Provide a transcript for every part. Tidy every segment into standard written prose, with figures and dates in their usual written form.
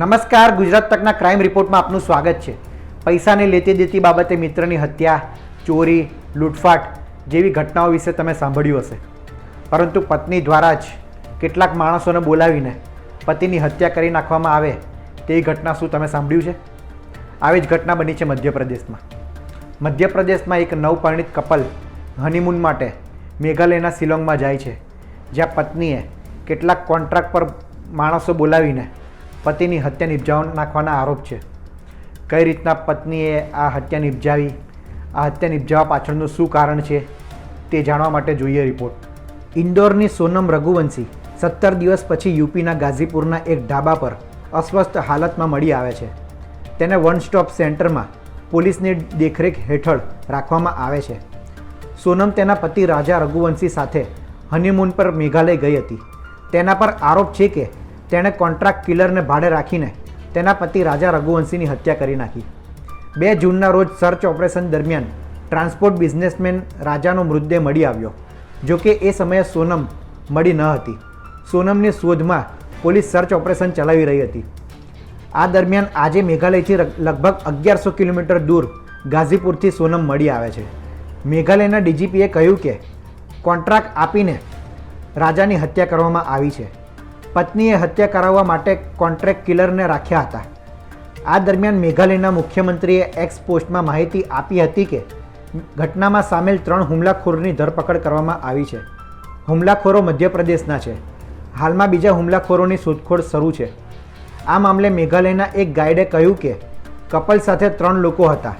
નમસ્કાર, ગુજરાત તકના ક્રાઇમ રિપોર્ટમાં આપનું સ્વાગત છે। પૈસાની લેતી દેતી બાબતે મિત્રની હત્યા, ચોરી, લૂંટફાટ જેવી ઘટનાઓ વિશે તમે સાંભળ્યું હશે, પરંતુ પત્ની દ્વારા જ કેટલાક માણસોને બોલાવીને પતિની હત્યા કરી નાખવામાં આવે તેવી ઘટના શું તમે સાંભળ્યું છે? આવી જ ઘટના બની છે મધ્યપ્રદેશમાં। મધ્યપ્રદેશમાં એક નવપરિણીત કપલ હનીમૂન માટે મેઘાલયના શિલોંગમાં જાય છે, જ્યાં પત્નીએ કેટલાક કોન્ટ્રાક્ટ પર માણસો બોલાવીને પતિની હત્યા નિપજાવી નાખવાના આરોપ છે। કઈ રીતના પત્નીએ આ હત્યા નિપજાવી, આ હત્યા નિપજાવવા પાછળનું શું કારણ છે તે જાણવા માટે જોઈએ રિપોર્ટ। ઇન્દોરની સોનમ રઘુવંશી 17 દિવસ પછી યુપીના ગાઝીપુરના એક ઢાબા પર અસ્વસ્થ હાલતમાં મળી આવે છે। તેને વન સ્ટોપ સેન્ટરમાં પોલીસની દેખરેખ હેઠળ રાખવામાં આવે છે। સોનમ તેના પતિ રાજા રઘુવંશી સાથે હનીમૂન પર મેઘાલય ગઈ હતી। તેના પર આરોપ છે કે તેણે કોન્ટ્રાક્ટ કિલરને ભાડે રાખીને તેના પતિ રાજા રઘુવંશીની હત્યા કરી નાખી। 2 જૂનના રોજ સર્ચ ઓપરેશન દરમિયાન ટ્રાન્સપોર્ટ બિઝનેસમેન રાજાનો મૃતદેહ મળી આવ્યો, જોકે એ સમયે સોનમ મળી ન હતી। સોનમની શોધમાં પોલીસ સર્ચ ઓપરેશન ચલાવી રહી હતી। આ દરમિયાન આજે મેઘાલયથી લગભગ 1100 કિલોમીટર દૂર ગાઝીપુરથી સોનમ મળી આવે છે। મેઘાલયના ડીજીપીએ કહ્યું કે કોન્ટ્રાક્ટ આપીને રાજાની હત્યા કરવામાં આવી છે। પત્નીએ હત્યા કરાવવા માટે કોન્ટ્રાક્ટ કિલરને રાખ્યા હતા। આ દરમિયાન મેઘાલયના મુખ્યમંત્રીએ એક્સ પોસ્ટમાં માહિતી આપી હતી કે ઘટનામાં સામેલ 3 હુમલાખોરોની ધરપકડ કરવામાં આવી છે। હુમલાખોરો મધ્યપ્રદેશના છે। હાલમાં બીજા હુમલાખોરોની શોધખોળ શરૂ છે। આ મામલે મેઘાલયના એક ગાઈડે કહ્યું કે કપલ સાથે 3 લોકો હતા।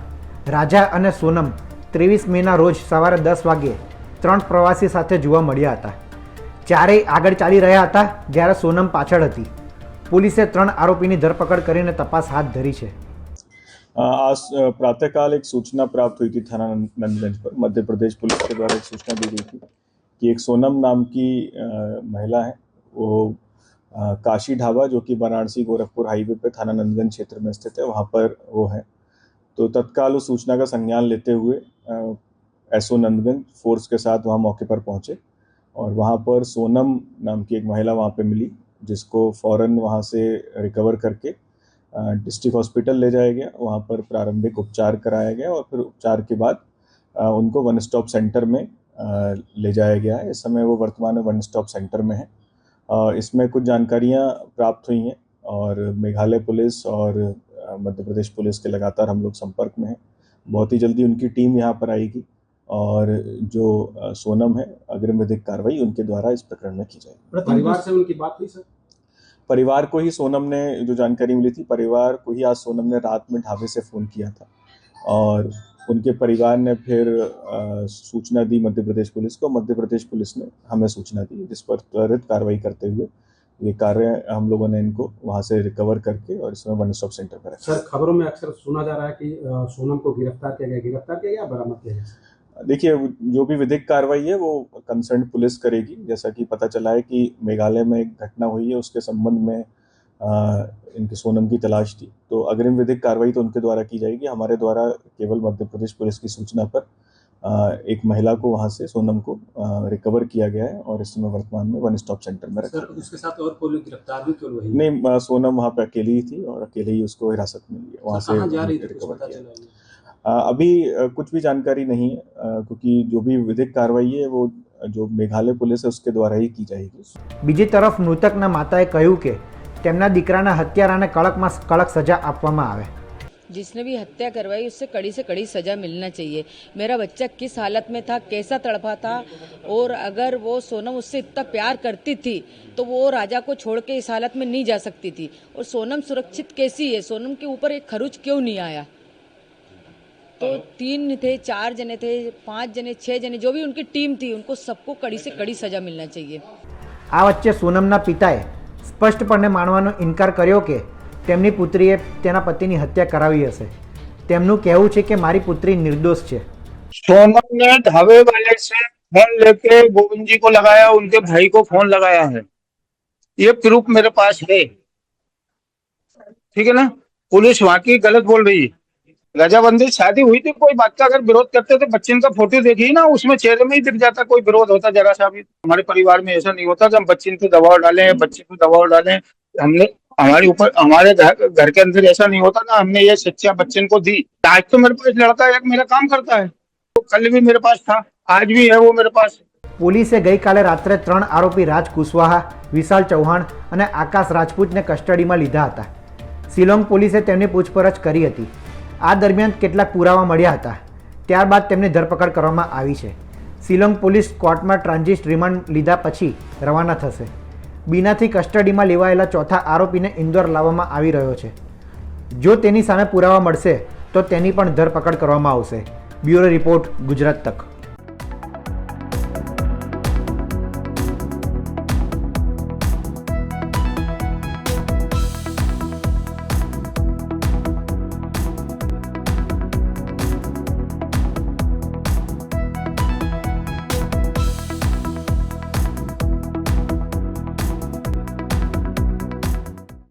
રાજા અને સોનમ 23 મેના રોજ સવારે 10 વાગ્યે 3 પ્રવાસી સાથે જોવા મળ્યા હતા। ચારેય આગળ ચાલી રહ્યા હતા, જ્યારે સોનમ પાછળ હતી। પોલીસે 3 આરોપીની ધરપકડ કરીને તપાસ હાથ ધરી છે। आज प्रातःकाल एक सूचना प्राप्त हुई थी थाना नंदगंज पर। मध्य प्रदेश पुलिस के द्वारा एक सूचना दी गई थी कि एक सोनम नाम की महिला है, वो काशी ढाबा जो कि वाराणसी गोरखपुर हाईवे पे थाना नंदगंज क्षेत्र में स्थित है, वहाँ पर वो है। तो तत्काल उस सूचना का संज्ञान लेते हुए एसओ नंदगंज फोर्स के साथ वहाँ मौके पर पहुँचे और वहाँ पर सोनम नाम की एक महिला वहाँ पे मिली, जिसको फ़ौरन वहाँ से रिकवर करके डिस्ट्रिक्ट हॉस्पिटल ले जाया गया। वहाँ पर प्रारंभिक उपचार कराया गया और फिर उपचार के बाद उनको वन स्टॉप सेंटर में ले जाया गया है। इस समय वो वर्तमान में वन स्टॉप सेंटर में है। इसमें कुछ जानकारियाँ प्राप्त हुई हैं और मेघालय पुलिस और मध्य प्रदेश पुलिस के लगातार हम लोग संपर्क में हैं। बहुत ही जल्दी उनकी टीम यहाँ पर आएगी और जो सोनम है अग्रिम विधिक कार्रवाई उनके द्वारा इस प्रकरण में की जाएगी। परिवार से उनकी बात हुई सर? परिवार को ही सोनम ने जो जानकारी मिली थी, परिवार को ही आज सोनम ने रात में ढाबे से फ़ोन किया था और उनके परिवार ने फिर सूचना दी मध्य प्रदेश पुलिस को। मध्य प्रदेश पुलिस ने हमें सूचना दी, जिस पर त्वरित कार्रवाई करते हुए ये कार्य हम लोगों ने इनको वहाँ से रिकवर करके और इसमें वन स्टॉप सेंटर पर रखा। सर, खबरों में अक्सर सुना जा रहा है कि सोनम को गिरफ्तार किया गया या बरामद किया गया? देखिए, जो भी विधिक कार्रवाई है वो कंसर्न पुलिस करेगी। जैसा कि पता चला है कि मेघालय में एक घटना हुई है, उसके संबंध में इनके सोनम की तलाश थी, तो अग्रिम विधिक कार्रवाई तो उनके द्वारा की जाएगी। हमारे द्वारा केवल मध्य प्रदेश पुलिस की सूचना पर एक महिला को वहाँ से सोनम को रिकवर किया गया है और इस समय वर्तमान में वन स्टॉप सेंटर में रखा। सर, उसके साथ और कोई लोग गिरफ्तार भी क्यों हुए? नहीं, सोनम वहाँ पे अकेली ही थी और अकेले ही उसको हिरासत में लिया, वहाँ से रिकवर किया। अभी कुछ भी जानकारी नहीं है, क्योंकि जो भी विधिक कार्रवाई है वो जो मेघालय पुलिस है उसके द्वारा ही की जाएगी। બીજી તરફ મૃતકના માતાએ કહ્યું કે તેમના દીકરાના હત્યારાને કડકમાં કડક સજા આપવામાં આવે। जिसने भी हत्या करवाई उससे कड़ी से कड़ी सज़ा मिलना चाहिए। मेरा बच्चा किस हालत में था, कैसा तड़पा था, और अगर वो सोनम उससे इतना प्यार करती थी तो वो राजा को छोड़ के इस हालत में नहीं जा सकती थी। और सोनम सुरक्षित कैसी है, सोनम के ऊपर एक खरोच क्यों नहीं आया? तो 3 थे, 4 जने थे, 5 जने, 6 जने, जो भी उनकी टीम थी, उनको सबको कड़ी से कड़ी सज़ा मिलना चाहिए। આ વચ્ચે સોનમના પિતાએ સ્પષ્ટપણે માનવાનો ઇનકાર કર્યો કે તેમની પુત્રીએ તેના પતિની હત્યા કરાવી હશે। તેમનું કહેવું છે કે મારી પુત્રી નિર્દોષ છે। सोनम ने ढाबे वाले से फोन लेके गोविंद जी को लगाया, उनके भाई को फोन लगाया है। ये प्रूफ मेरे पास है, ठीक है ना। पुलिस वाकई गलत बोल रही है। रजाबंदी शादी हुई थी, कोई बात का अगर विरोध करते तो बच्चे का फोटो देखिए ना, उसमें चेहरे में ही दिख जाता कोई विरोध होता जरा सा भी। हमारे परिवार में ऐसा नहीं होता कि हम बच्चे पे दबाव डालें, बच्चे पे दबाव डालें। हमने हमारे ऊपर हमारे घर के अंदर ऐसा नहीं होता ना, हमने ये शिक्षा बच्चन को दी। आज तो मेरे पास लड़का एक मेरा काम करता है, तो कल भी मेरे पास था, आज भी है वो मेरे पास। પોલીસે ગઈકાલે રાત્રે 3 આરોપી રાજ કુશવાહા, વિશાલ ચૌહાણ અને આકાશ રાજપૂતને કસ્ટડીમાં લીધા હતા. શિલોંગ પોલીસે તેમની પૂછપરછ કરી હતી. આ દરમિયાન કેટલાક પુરાવા મળ્યા હતા. ત્યારબાદ તેમની ધરપકડ કરવામાં આવી છે. શિલોંગ પોલીસ કોર્ટમાં ટ્રાન્ઝિટ રિમાન્ડ લીધા પછી રવાના થશે. બીનાથી કસ્ટડીમાં લેવાયેલા ચોથા આરોપીને ઇન્દોર લાવવામાં આવી રહ્યો છે. જો તેની સામે પુરાવા મળશે તો તેની પણ ધરપકડ કરવામાં આવશે. બ્યુરો રિપોર્ટ, ગુજરાત તક.